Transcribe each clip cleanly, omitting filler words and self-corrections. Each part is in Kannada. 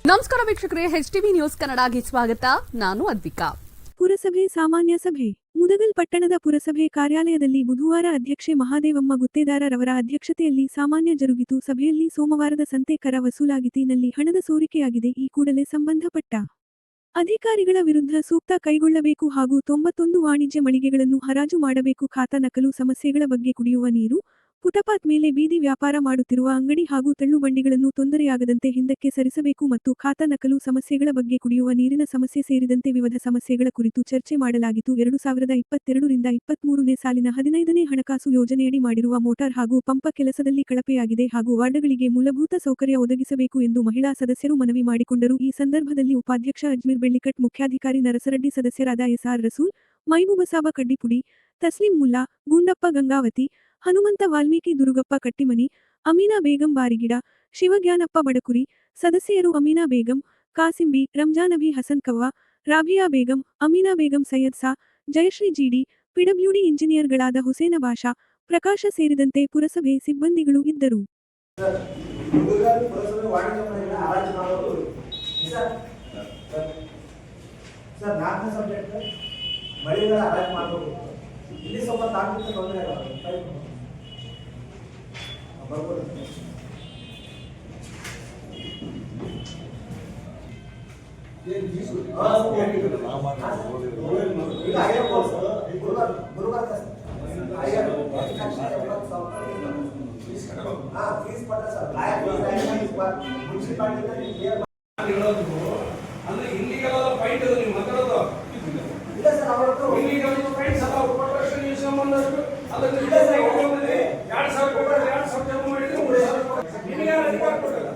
ನಮಸ್ಕಾರ ವೀಕ್ಷಕರೇ, HTV ನ್ಯೂಸ್ ಕನ್ನಡಗೆ ಸ್ವಾಗತ. ನಾನು ಅದ್ವಿಕಾ. ಪುರಸಭೆ ಸಾಮಾನ್ಯ ಸಭೆ ಮುದಗಲ್ ಪಟ್ಟಣದ ಪುರಸಭೆ ಕಾರ್ಯಾಲಯದಲ್ಲಿ ಬುಧವಾರ ಅಧ್ಯಕ್ಷೆ ಮಹಾದೇವಮ್ಮ ಗುತ್ತೇದಾರರವರ ಅಧ್ಯಕ್ಷತೆಯಲ್ಲಿ ಸಾಮಾನ್ಯ ಜರುಗಿತು. ಸಭೆಯಲ್ಲಿ ಸೋಮವಾರದ ಸಂತೆ ಕರ ವಸೂಲಾಗಿತಿನಲ್ಲಿ ಹಣದ ಸೋರಿಕೆಯಾಗಿದೆ. ಈ ಕೂಡಲೇ ಸಂಬಂಧಪಟ್ಟ ಅಧಿಕಾರಿಗಳ ವಿರುದ್ಧ ಸೂಕ್ತ ಕೈಗೊಳ್ಳಬೇಕು ಹಾಗೂ 91 ವಾಣಿಜ್ಯ ಮಳಿಗೆಗಳನ್ನು ಹರಾಜು ಮಾಡಬೇಕು. ಖಾತಾ ನಕಲು ಸಮಸ್ಯೆಗಳ ಬಗ್ಗೆ ಕುಡಿಯುವ ನೀರು, ಫುಟಪಾತ್ ಮೇಲೆ ಬೀದಿ ವ್ಯಾಪಾರ ಮಾಡುತ್ತಿರುವ ಅಂಗಡಿ ಹಾಗೂ ತಳ್ಳುಬಂಡಿಗಳನ್ನು ತೊಂದರೆಯಾಗದಂತೆ ಹಿಂದಕ್ಕೆ ಸರಿಸಬೇಕು ಮತ್ತು ಖಾತಾ ನಕಲು ಸಮಸ್ಯೆಗಳ ಬಗ್ಗೆ ಕುಡಿಯುವ ನೀರಿನ ಸಮಸ್ಯೆ ಸೇರಿದಂತೆ ವಿವಿಧ ಸಮಸ್ಯೆಗಳ ಕುರಿತು ಚರ್ಚೆ ಮಾಡಲಾಗಿತ್ತು. 2022 ರಿಂದ 23ನೇ ಸಾಲಿನ 15ನೇ ಹಣಕಾಸು ಯೋಜನೆಯಡಿ ಮಾಡಿರುವ ಮೋಟಾರ್ ಹಾಗೂ ಪಂಪ ಕೆಲಸದಲ್ಲಿ ಕಳಪೆಯಾಗಿದೆ ಹಾಗೂ ವಾರ್ಡ್ಗಳಿಗೆ ಮೂಲಭೂತ ಸೌಕರ್ಯ ಒದಗಿಸಬೇಕು ಎಂದು ಮಹಿಳಾ ಸದಸ್ಯರು ಮನವಿ ಮಾಡಿಕೊಂಡರು. ಈ ಸಂದರ್ಭದಲ್ಲಿ ಉಪಾಧ್ಯಕ್ಷ ಅಜ್ಮೀರ್ ಬೆಳ್ಳಿಕಟ್, ಮುಖ್ಯಾಧಿಕಾರಿ ನರಸರೆಡ್ಡಿ, ಸದಸ್ಯರಾದ SR ರಸೂಲ್, ಮೈಬೂಬಸಾಬ ಕಡ್ಡಿಪುಡಿ, ತಸ್ಲಿಂ ಮುಲ್ಲಾ, ಗುಂಡಪ್ಪ ಗಂಗಾವತಿ, ಹನುಮಂತ ವಾಲ್ಮೀಕಿ, ದುರುಗಪ್ಪ ಕಟ್ಟಿಮನಿ, ಅಮೀನಾ ಬೇಗಂ ಬಾರಿಗಿಡ, ಶಿವಜ್ಞಾನಪ್ಪ ಬಡಕುರಿ, ಸದಸ್ಯರು ಅಮೀನಾ ಬೇಗಂ, ಕಾಸಿಂಬಿ, ರಂಜಾನಬಿ, ಹಸನ್ ಕವ್ವ, ರಾಬಿಯಾ ಬೇಗಂ, ಅಮೀನಾ ಬೇಗಂ, ಸೈಯದ್ ಸಾ, ಜಯಶ್ರೀ ಜಿಡಿ, PWD ಇಂಜಿನಿಯರ್ಗಳಾದ ಹುಸೇನ ಬಾಷಾ, ಪ್ರಕಾಶ ಸೇರಿದಂತೆ ಪುರಸಭೆ ಸಿಬ್ಬಂದಿಗಳು ಇದ್ದರು. ಇಲ್ಲಿ ಸ್ವಲ್ಪ ತಾಂತ್ರಿಕ ತೊಂದರೆ ಬರ್ಬೋದು. ಅಂದ್ರೆ ಇಲ್ಲಿಗಲ್ ಫೈಟ್ ನೀವು ಮಾತಾಡೋದು ಇಲ್ಲ ಸರ್, ಅವರ ಇಲ್ಲಿಗಲ್ ಫೈಟ್ ಸಲ ಕೊಟ್ಟಷ್ಟು ನೀವು ಸಂಬಂಧ ಅದಕ್ಕೆ 2,000 ಕೊಟ್ಟರೆ 2,000 ಜಮಾ ಮಾಡಿದ್ರೆ 3,000 ನಿಮಗೆ ಯಾರು ಅಧಿಕಾರ ಕೊಟ್ಟಲ್ಲ?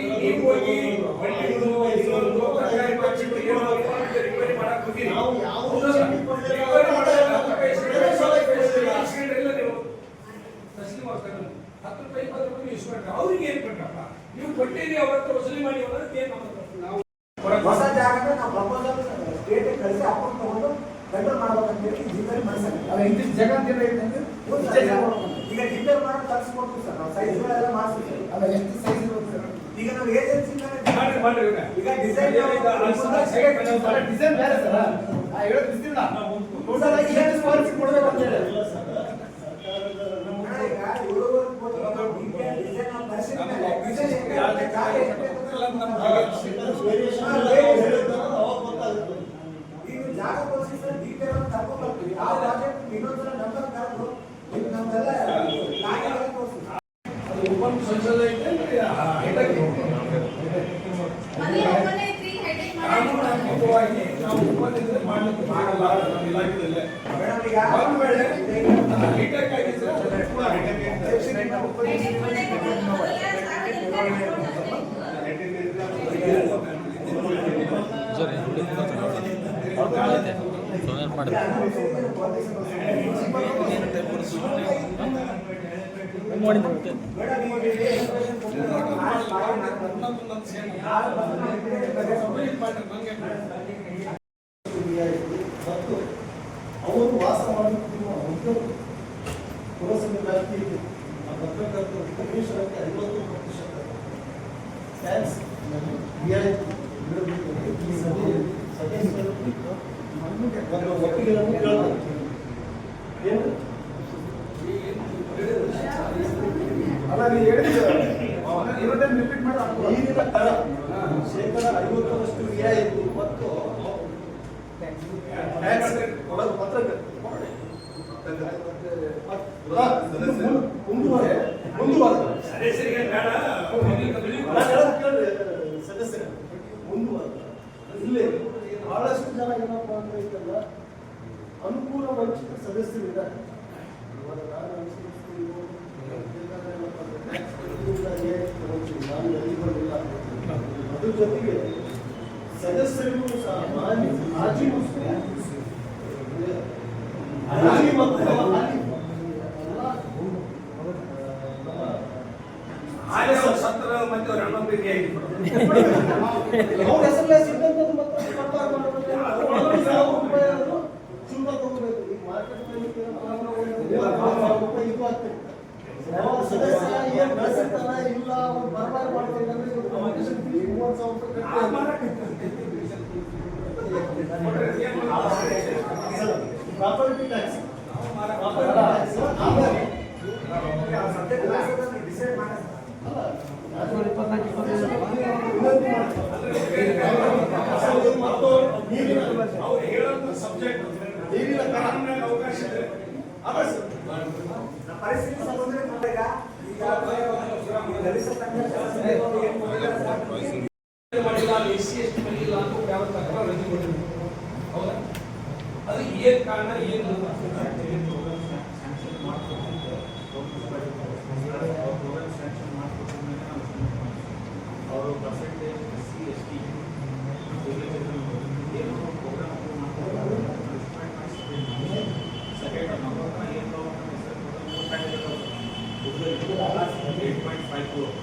ಈಗ ನೀವು ಹೋಗಿ ಬಂಡಿಗಳು ಇನ್ನೊಂದು ತರಕಾರಿ ಪಕ್ಷಿಗಳು ಏನೋ ರಿಪೇರಿ ಮಾಡಕ್ ಹೋಗಿ ಅವ್ರಿಗೆ ಏನ್ ಕೊಟ್ಟಪ್ಪ? ನೀವು ಕೊಟ್ಟಿರಿ, ಅವ್ರ ಹತ್ರ ವಸೂಲಿ ಮಾಡಿ ನಾವು ಹೊಸ ಜಾಗಕ್ಕೆ ನಾವು ಪ್ರಪೋಸಲ್ ಸ್ಟೇಟ್ ಕಳಿಸಿ ಅಕೌಂಟ್ ತಗೊಂಡು ಕಂಟ್ರೋಲ್ ಮಾಡ್ಬೇಕಂತ ಹೇಳಿ ಜಿಲ್ಲೆ ಮಾಡಿಸ್ತಾರೆ. ಜಾಗ ಅಂತ ಈಗ ಜಿಲ್ಲೆ ಮಾಡೋದು ತರಿಸ್ಕೊಡ್ತೀವಿ ಸರ್, ನಾವು ಸೈಜ್ಗಳೆಲ್ಲ ಮಾಡಿಸ್ತೀವಿ. ಅಲ್ಲ, ಎಷ್ಟು ಸೈಜ್ ಇರುತ್ತೆ ಸರ್? ಈಗ ನಾವು ಏಜೆನ್ಸಿ ಈಗ ಡಿಸೈನ್ ಡಿಸೈನ್ ಬೇರೆ ಸರ್. ಹೇಳೋದು ಬಿಸ್ತಿಲ್ಲ ಕೊಡ್ಬೇಕು ಅಂತ ಹೇಳಿ ಜಾಗ ಕೊಡಿಸಿ ಸರ್, ಡೀಟೇಲ್ ತಗೊಂಡ್ ಬರ್ತೀವಿ. ಆ ಪ್ರಾಜೆಕ್ಟ್ ಇನ್ನೊಂದ್ಸಲ ನಂಬರ್ ಕರೆದು ನಮ್ದೆಲ್ಲ ಓಪನ್ ಸಂಸದ ನಾವು ಉಪನಿದ್ರೆ ಮಾಡ್ಲಿಕ್ಕೆ ಮಾಡಲ್ಲ. ನಮ್ಮ ಇಲಾಖೆದಲ್ಲೇ ಹೈಟೆಕ್ ಆಗಿದೆ ಸರ್. ಅವರು ವಾಸ ಮಾಡುತ್ತಿರುವ ಪುರಸಭೆ ವ್ಯಾಪ್ತಿಯಲ್ಲಿ ಪತ್ರಕರ್ತರು ಕಮಿಷನರ್ಗೆ 50% ಟ್ಯಾಕ್ಸ್ ರಿಯಾಯಿತಿ ನೀಡಬೇಕೆಂದು ಈ ಸಭೆಯಲ್ಲಿ ಸದಸ್ಯರು ಒಪ್ಪಿಗೆಯನ್ನು ಕೇಳ್ತಾರೆ. ಏನು ಅಲ್ಲ, ನೀವು ಹೇಳಿದ್ರೆ ರಿಪೀಟ್ ಮಾಡಿ. ನೀರಿನ ದರ ಶೇಕಡ 50% ರಿಯಾಯಿತಿ ಮತ್ತು ಸದಸ್ಯರು ಇಲ್ಲಿ ಬಹಳಷ್ಟು ಜನ ಏನಪ್ಪ ಅಂತ ಐತಲ್ಲ, ಅನುಕೂಲ ವಂಚಿತ ಸದಸ್ಯರಿದ್ದಾರೆ. ಅದ್ರ ಜೊತೆಗೆ ಸದಸ್ಯರಿಗೂ ಸಹ ಮಾಜಿ ಸತ್ರ ಮತ್ತೆ ಅವ್ರ ಹೆಸರಲ್ಲೇ ಸಿದ್ಧಂತದ್ದು ಮತ್ತೆ ಸರ್ಕಾರ ಮಾಡೋದು ₹1,000 ಆದ್ರೂ ಶುಲ್ಕ ತಗೋಬೇಕು. ಈಗ ಮಾರ್ಕೆಟ್ ರೂಪಾಯಿ ಇದು ಆಗ್ತದೆ. ಸದಸ್ಯ ಏನ್ ಕಳಿಸಿರ್ತಾನ ಇಲ್ಲ ಅವ್ರು ಬರಬಾರ ಮಾಡ್ಬೇಕಂದ್ರೆ ಪ್ರಾಪರ್ಟಿ ಟ್ಯಾಕ್ಸ್ ಡಿಸೈಡ್ ಮಾಡಿ ಅವ್ರು ಹೇಳೋದು ಸಬ್ಜೆಕ್ಟ್ ನೀರಿನ ಕಾನೂನಿನ ಅವಕಾಶ ಇದೆ. ಅದ ಸರ್ ನಮ್ಮ ಪರಿಸ್ಥಿತಿ ಸಮುದ್ರ ನೋಡಿದಾಗ ಈಗ ದಲಿತ ಮಾಡಿಲ್ಲ ಅಲ್ಲಿ ಎಸ್ಸಿ ಎಸ್ಟಿ ಮಾಡಿಲ್ಲ ಅಂತ ಯಾವ ತಕರಾರು ರಜೆ ಕೊಟ್ಟಿದ್ರು. ಹೌದಾ? ಅದು ಏನ್ ಕಾರಣ ಏನು ಅವರು ಪರ್ಸೆಂಟೇಜ್ ಎಸ್ಸಿ ಎಸ್ಟಿ ಏನು ಪ್ರೋಗ್ರಾಮ್ ಅಪ್ರೂವ್ ಮಾಡ್ತಾರೆ ಸೆಕೆಂಡ್ ನಂಬರ್ ಏನು ಮೂರು package 8.5 crore.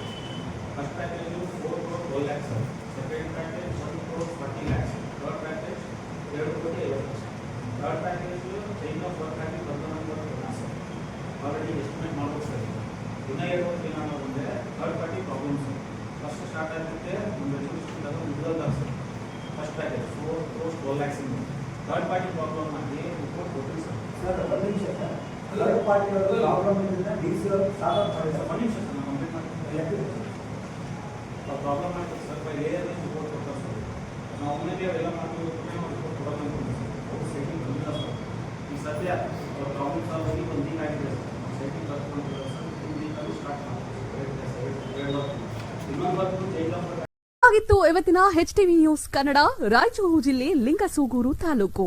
First package 4 crore 12 lakhs. Second package 1 crore 40 lakhs. Third package 2 ಕೋಟಿ 50 ಲಕ್ಷ. Third package chain of work package 19 sir already estimate ಮಾಡ್ಬೋದು ಸರ್. ಇನ್ನೂ ಹೇಳ್ಬೋದು ಏನಾದ್ರು ಅಂದರೆ third party problems first start ಆಗುತ್ತೆ ಒಂದು ರೆಸಲ್ಯೂಷನ್ ಮುಗಿದಲ್ಲ sir. First package 4 crore 12 lakhs ಇಂದ ಥರ್ಡ್ ಪಾರ್ಟಿ ಪ್ರಾಬ್ಲಮ್ ಆಗಿ ರಿಪೋರ್ಟ್ ಕೊಟ್ಟಿಲ್ಲ ಸರ್. ಸರ್ ಒಂದು ನಿಮಿಷ ಸರ್ ಥರ್ಡ್ ಪಾರ್ಟಿ ಅವರು ಪ್ರಾಬ್ಲಮ್ ಇದ್ರಿಂದ ಡಿ ಸಿ ಅವರು ಸಾಲ್ವ್ ಮಾಡಿ ಸರ್. ಒಂದು ನಿಮಿಷ ಸರ್ ನಾನು ಕಂಪ್ಲೀಟ್ ಮಾಡ್ತೀನಿ. ಪ್ರಾಬ್ಲಮ್ ಆಗ್ತದೆ ಸರ್ ಬೈ ಏರಿಯಾದಲ್ಲಿ ರಿಪೋರ್ಟ್ ಕೊಡ್ತಾರೆ ಸರ್. ನಾವು ಒಮ್ಮೆ ಅವೆಲ್ಲ ಮಾಡ್ತೀವಿ ರಿಪೋರ್ಟ್ ಕೊಡೋದು ಅನ್ಕೊಂಡು ಸರ್ ಅವ್ರು ಸೈಟಿಂಗ್ ಬಂದಿಲ್ಲ ಸರ್. ಈ ಸದ್ಯ ಅವ್ರ ಪ್ರಾಬ್ಲಮ್ ಸಾಲ್ವ್ ಆಗಿ 1 ವೀಕ್ ಆಗಿದೆ ಸರ್. ಸೈಟಿಂಗ್ ವರ್ಕ್ ಮಾಡ್ತಿದ್ದಾರೆ ಸರ್. 2 ವೀಕಲ್ಲಿ ಸ್ಟಾರ್ಟ್ ಮಾಡ್ತೀವಿ. ಇನ್ನೊಂದು ವರ್ಕ್ ಜೈಲ್ ಆಗಿತ್ತು ಇವತ್ತಿನ HTV ನ್ಯೂಸ್ ಕನ್ನಡ ರಾಯಚೂರು ಜಿಲ್ಲೆ ಲಿಂಗಸೂಗೂರು ತಾಲೂಕು.